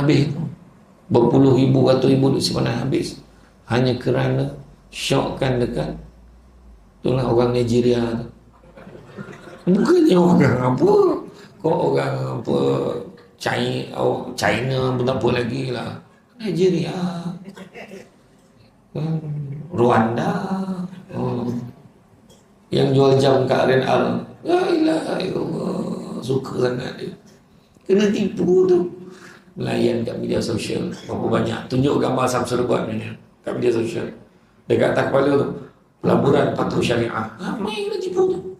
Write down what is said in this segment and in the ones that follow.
habis tu. Berpuluh ribu, ratus ribu duit simpanan habis. Hanya kerana syokkan dekat itulah orang Nigeria tu. Bukannya orang apa. Kok orang apa China pun tak apa lagi lah. Nigeria, Rwanda, yang jual jam kat RNR. La ilaha illallah, suka sangat dia. Kena tipu tu. Melayan kat media sosial berapa banyak, tunjuk gambar Samsul Lebat ni kat media sosial dekat atas kepala tu, pelaburan patuh syariah. Main kena tipu tu.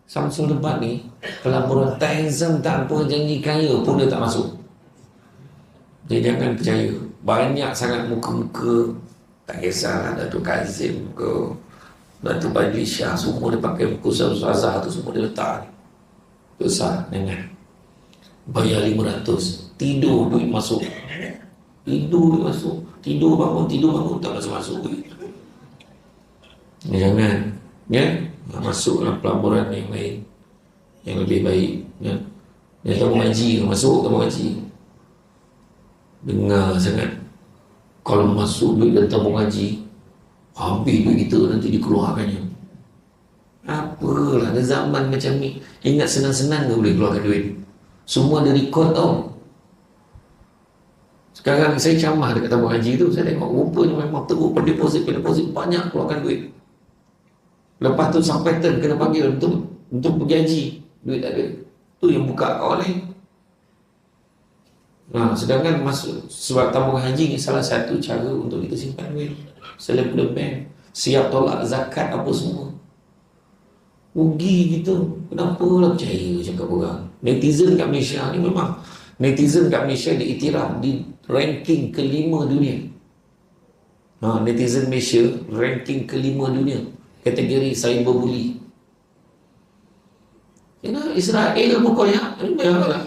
Samsul Lebat ni pelaburan Taizam tanpa janji kaya pun dia tak masuk. Jadi jangan percaya. Banyak sangat muka-muka, tak kisahlah Datuk Kazim ke Datuk Badli Shah, semua dia pakai muka Ustaz tu, semua dia letak besar dengan bayar 500, tidur duit masuk, tidur duit masuk, tidur bangun tak masuk duit. Jangan masuklah pelaburan yang lain yang lebih baik. Yang tabung haji masuk, tabung haji dengar sangat, kalau masuk duit dalam tabung haji habis duit kita nanti dikeluarkannya. Apalah, ada zaman macam ni. Ingat senang-senang ke boleh keluarkan duit? Semua ada record tau. Sekarang saya camah dekat tabung haji tu, saya tengok rupanya memang terus deposit banyak keluarkan duit. Lepas tu sampai turn kena panggil untuk pergi haji, duit tak ada. Tu yang buka kawan lain. Sedangkan masuk sebab tabung haji ni salah satu cara untuk kita simpan duit. Selain daripada bank, siap tolak zakat apa semua. Rugi gitu. Kenapa lah percaya cakap orang? Netizen kat Malaysia ni memang, netizen kat Malaysia diiktiraf di ranking ke-5 dunia. Netizen Malaysia ranking ke-5 dunia kategori cyberbully. Israel pokoknya memanglah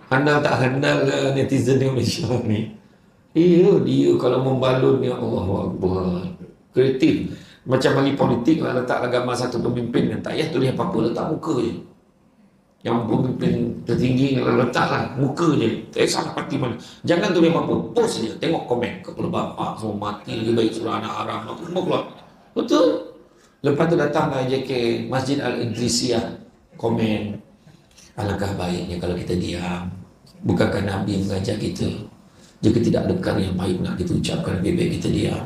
handal tak handal netizen di Malaysia ni. Dia kalau membalun ni, Allahu Akbar, kreatif. Macam ahli politik lah, letak gambar satu pemimpin yang tak payah tulis apa-apa, letak muka je. Yang pemimpin tertinggi letaklah muka je, tak kisah parti mana. Jangan tulis apa-apa, post je, tengok komen kepala bapak semua mati, lebih baik surah anak haram, semua keluar. Betul. Lepas tu datanglah JK Masjid Al-Idrisiyah, komen, alangkah baiknya kalau kita diam. Bukankah Nabi mengajar kita, jika tidak ada perkara yang baik nak kita ucapkan, lebih baik kita diam.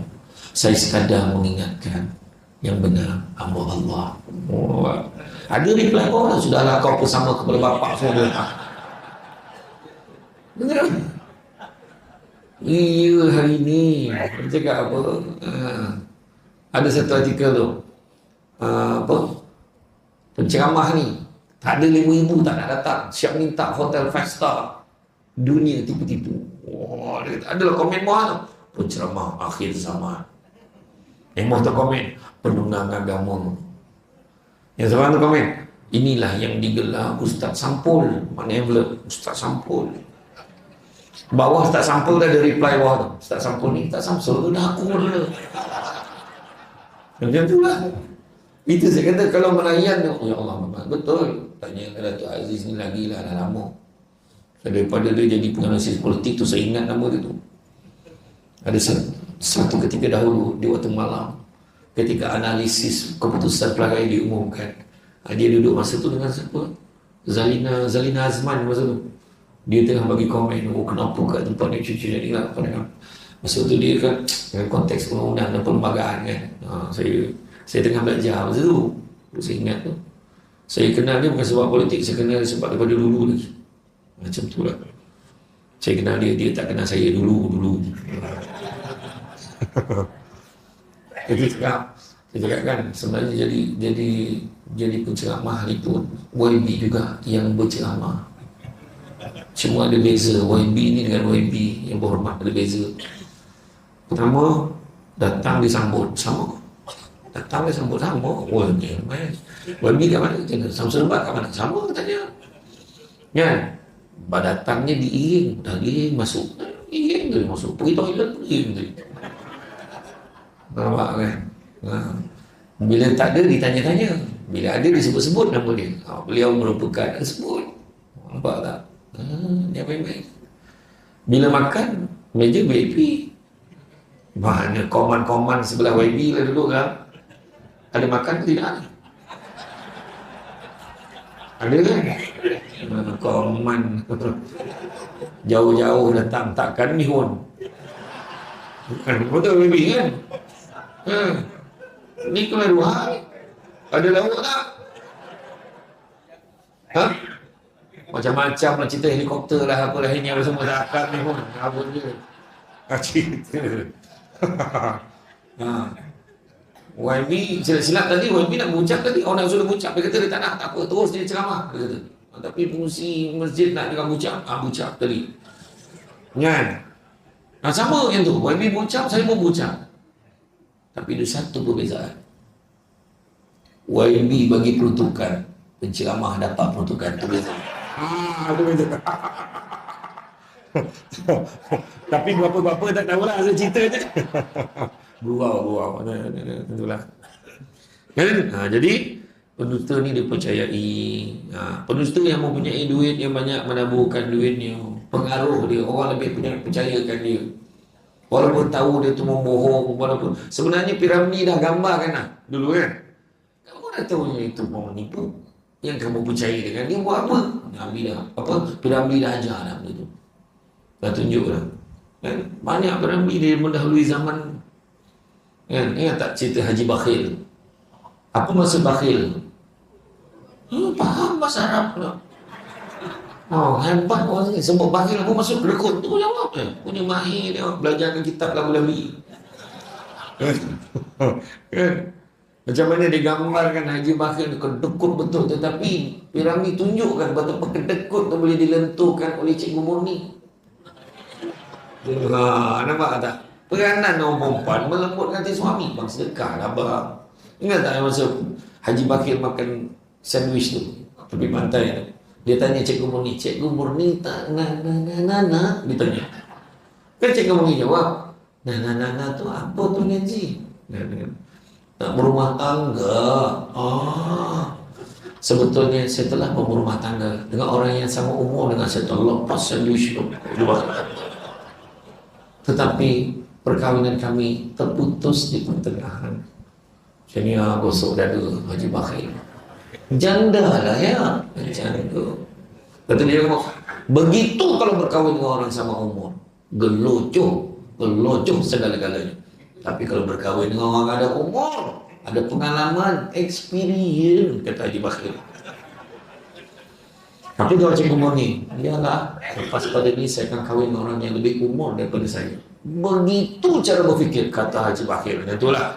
Saya sekadar mengingatkan yang benar hamba Allah. Ada reply orang, sudahlah kau pun sama kepada bapak semua. Benar? Iya, hari ni dia cakap apa? Ada satu artikel tu, penceramah ni tak ada 5,000 tak nak datang, siap minta hotel 5 star, dunia tipu-tipu. Adalah komen bawah tu, penceramah akhir zaman. Emoh tu komen, penunggang agama. Yang seorang tu komen, inilah yang digelar Ustaz Sampul. Mana envelope? Ustaz Sampul. Bawah Ustaz Sampul dah ada reply bawah tu. Ustaz Sampul ni, Ustaz Sampul tu dah aku dia. Macam tu lah. Itu saya kata kalau melayan, ya Allah, betul. Tanya ke Datuk Aziz ni lagi lah, dah lama. Daripada dia jadi penganalisis politik tu, saya ingat nama dia tu. Ada satu ketika dahulu di waktu malam, ketika analisis keputusan pelagaya diumumkan, dia duduk masa tu dengan siapa? Zalina Azman masa tu. Dia tengah bagi komen, kenapa kat tempat ni cucu jadi lah. Masa tu dia kan dengan konteks undang-undang dan perlembagaan kan. Saya tengah belajar masa tu. Saya ingat tu. Saya kenal dia bukan sebab politik, saya kenal sebab daripada dulu lagi. Macam tu lah. Saya kenal dia, dia tak kenal saya dulu. Saya cakap kan, sebenarnya jadi penceramah ni pun YB juga yang berceramah. Cuma ada beza, YB ni dengan YB yang berhormat ada beza. Pertama, datang disambut sama. Datang disambut sama. YB kat mana? Samsul Lebat kat mana? Sama katanya. Kan? Datangnya diiring, dah diiring masuk. Iring dia masuk, pergi toilet iring dia. Nampak kan? Bila tak ada ditanya-tanya, bila ada disebut-sebut nama dia. Beliau merupakan sebut. Nampak tak? Dia baik-baik. Bila makan, meja VIP. Mana koman-koman sebelah YB lah duduk kan? Ada makan ke tidak? Ada kan? Mana koman jauh-jauh datang takkan mihun. Betul YB kan? Ni keluar ada lauk tak? Ha? Macam-macam lah cerita helikopter lah apalah ini apa semua takkan mihun. Apa dia? Cerita. YB silap tadi, YB nak bucap tadi, orang nak suruh bucap, dia kata dia tak nak, tak apa, terus dia ceramah, dia kata. Tapi fungsi masjid nak dengan bucap, bucap tadi kan. Sama yang tu, YB bucap, saya pun bucap. Tapi ada satu perbezaan. YB bagi peruntukan, penceramah dapat peruntukan, tu beza. Tu beza. Tapi bapa-bapa tak tahulah saya cerita je. Gurau tentulah. Kan? Jadi pendusta ni dipercayai. Pendusta yang mempunyai duit yang banyak, menaburkan duitnya, pengaruh dia, orang lebih percayakan dia. Walaupun tahu dia tu membohong, walaupun sebenarnya Piramli dah gambarkan lah dulu kan. Kamu dah tahu yang itu mau menipu. Yang kamu percaya dengan dia buat apa? Piramli dah ajar dah benda tu. Dah tunjuk dah. Kan? Banyak Piramli dia mendahului zaman. Kan? Ingat tak cerita Haji Bakhil? Apa maksud bakhil? Faham bahasa Arab pula. Hebat orang ni. Sebut bakhil apa maksud kedekut tu jawab. Punya mahir dia belajar dengan kitab lagu-lagu. Kan? Macam mana dia gambarkan Haji Bakhil kedekut betul, tetapi Piramli tunjukkan betapa kedekut tu boleh dilenturkan oleh Cikgu Murni. Nampak tak? Peranan orang perempuan melembutkan hati suami. Bang sedekah lah bang. Ingat tak masa Haji Bakhil makan sandwich tu tepi pantai tu, dia tanya Cikgu Murni tak na dia tanya. Kan Cikgu Murni jawab, na tu apa tu Nenji? Nak berumah tangga. Sebetulnya saya telah berumah tangga dengan orang yang sama umur dengan saya, terlepas sandwich tu. Tetapi perkahwinan kami terputus di pertengahan. Macam ni gosok dada Haji Bakhil. Janda lah ya. Janda. Kata dia, begitu kalau berkahwin dengan orang sama umur, gelojoh segala-galanya. Tapi kalau berkahwin dengan orang ada umur, ada pengalaman, experience, kata Haji Bakhil. Tapi kalau Cikgu Murni, iyalah, lepas pada ni saya akan kahwin dengan orang yang lebih umur daripada saya. Begitu cara berfikir, kata Haji Bakhil. Itulah.